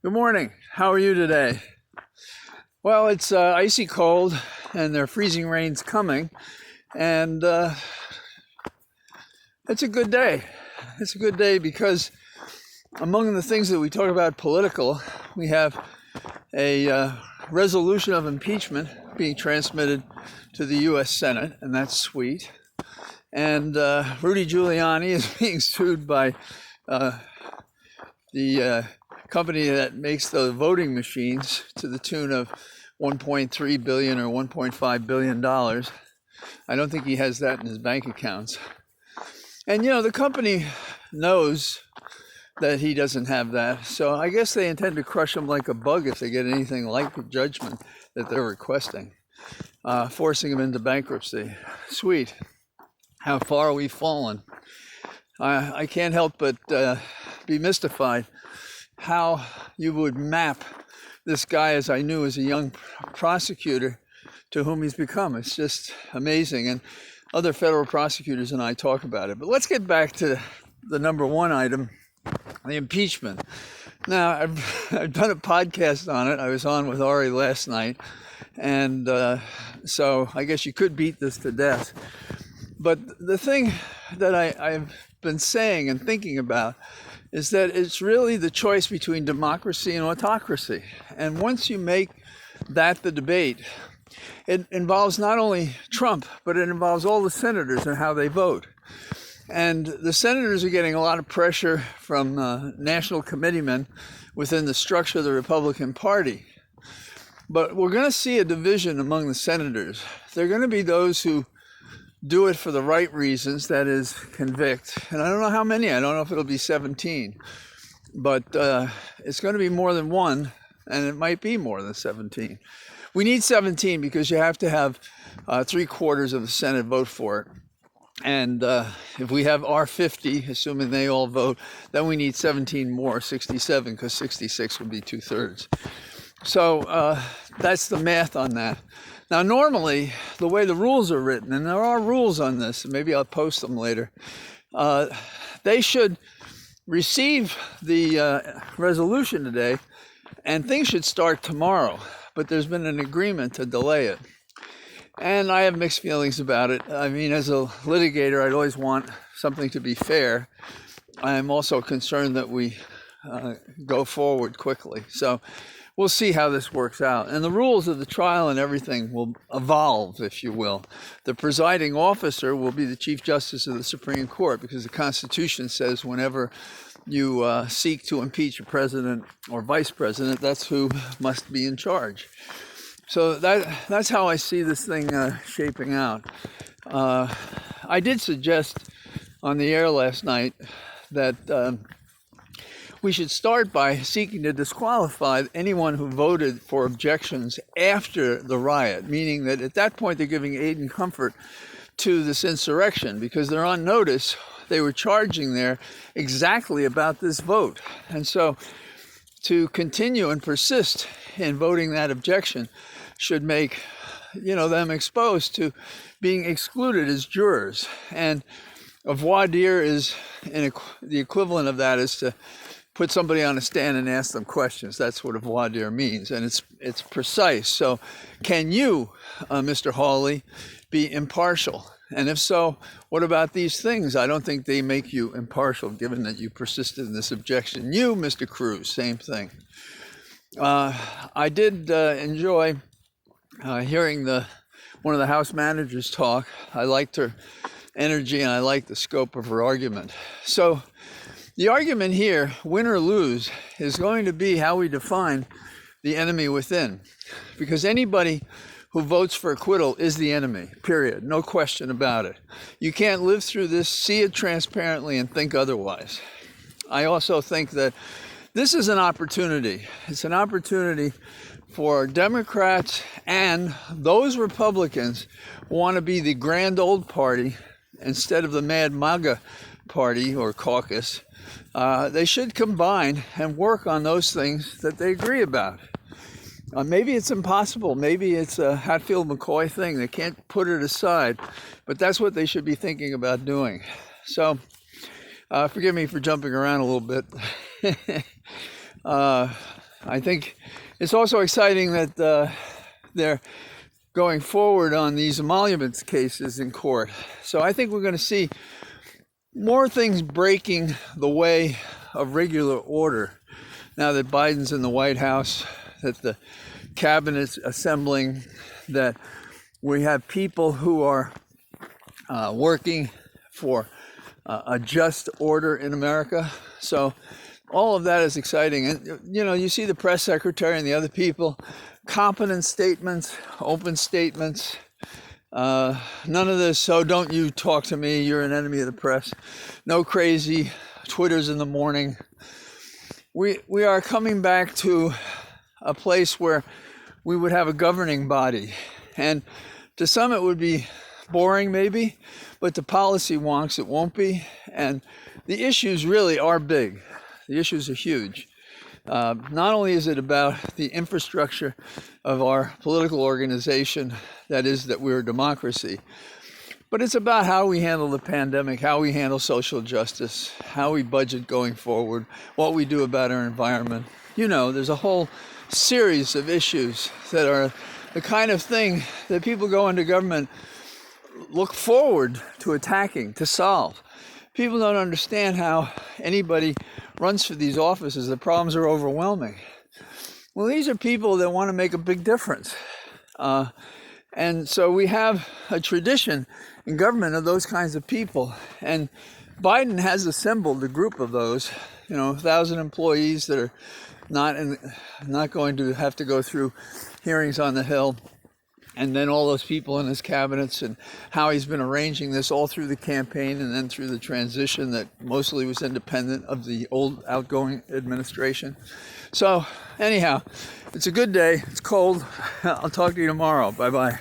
Good morning. How are you today? Well, it's icy cold and there are freezing rains coming, and it's a good day. It's a good day because among the things that we talk about political, we have a resolution of impeachment being transmitted to the U.S. Senate, and that's sweet. And Rudy Giuliani is being sued by the company that makes the voting machines to the tune of 1.3 billion or 1.5 billion dollars. I don't think he has that in his bank accounts. And the company knows that he doesn't have that. So I guess they intend to crush him like a bug if they get anything like the judgment that they're requesting, forcing him into bankruptcy. Sweet. How far we've fallen. I can't help but be mystified how you would map this guy, as I knew as a young prosecutor, to whom he's become. It's just amazing. And other federal prosecutors and I talk about it. But let's get back to the number one item, the impeachment. Now, I've done a podcast on it. I was on with Ari last night. And so I guess you could beat this to death. But the thing that I've been saying and thinking about is that it's really the choice between democracy and autocracy. And once you make that the debate, it involves not only Trump, but it involves all the senators and how they vote. And the senators are getting a lot of pressure from national committeemen within the structure of the Republican Party. But we're going to see a division among the senators. There are going to be those who do it for the right reasons, that is, convict. And I don't know how many. I don't know if it'll be 17. But it's going to be more than one, and it might be more than 17. We need 17 because you have to have 3/4 of the Senate vote for it. And if we have our 50, assuming they all vote, then we need 17 more, 67, because 66 would be 2/3. So that's the math on that. Now, normally, the way the rules are written, and there are rules on this, and maybe I'll post them later, they should receive the resolution today, and things should start tomorrow. But there's been an agreement to delay it. And I have mixed feelings about it. I mean, as a litigator, I'd always want something to be fair. I'm also concerned that we go forward quickly. So we'll see how this works out. And the rules of the trial and everything will evolve, if you will. The presiding officer will be the Chief Justice of the Supreme Court, because the Constitution says whenever you seek to impeach a president or vice president, that's who must be in charge. So that's how I see this thing shaping out. I did suggest on the air last night that we should start by seeking to disqualify anyone who voted for objections after the riot, meaning that at that point they're giving aid and comfort to this insurrection because they're on notice. They were charging there exactly about this vote. And so to continue and persist in voting that objection should make them exposed to being excluded as jurors. And a voir dire is the equivalent of that is to put somebody on a stand and ask them questions. That's what a voir dire means, and it's precise. So can you, Mr. Hawley, be impartial? And if so, what about these things? I don't think they make you impartial, given that you persisted in this objection. You, Mr. Cruz, same thing. I did enjoy hearing one of the House managers talk. I liked her energy and I liked the scope of her argument. So the argument here, win or lose, is going to be how we define the enemy within. Because anybody who votes for acquittal is the enemy, period. No question about it. You can't live through this, see it transparently, and think otherwise. I also think that this is an opportunity. It's an opportunity for Democrats and those Republicans who want to be the grand old party instead of the mad MAGA party or caucus. They should combine and work on those things that they agree about. Maybe it's impossible. Maybe it's a Hatfield-McCoy thing. They can't put it aside. But that's what they should be thinking about doing. So forgive me for jumping around a little bit. I think it's also exciting that they're going forward on these emoluments cases in court. So I think we're going to see more things breaking the way of regular order now that Biden's in the White House, that the cabinet's assembling, that we have people who are working for a just order in America. So all of that is exciting. And, you know, you see the press secretary and the other people, competent statements, open statements, none of this, so don't you talk to me, you're an enemy of the press. No crazy Twitters in the morning. We are coming back to a place where we would have a governing body. And to some it would be boring maybe, but to policy wonks it won't be. And the issues really are big. The issues are huge. Not only is it about the infrastructure of our political organization, that is, that we're a democracy, but it's about how we handle the pandemic, how we handle social justice, how we budget going forward, what we do about our environment. You know, there's a whole series of issues that are the kind of thing that people go into government look forward to attacking, to solve. People don't understand how anybody runs for these offices. The problems are overwhelming. Well, these are people that want to make a big difference. And so we have a tradition in government of those kinds of people. And Biden has assembled a group of those, 1,000 employees that are not going to have to go through hearings on the Hill. And then all those people in his cabinets, and how he's been arranging this all through the campaign and then through the transition that mostly was independent of the old outgoing administration. So anyhow, it's a good day. It's cold. I'll talk to you tomorrow. Bye-bye.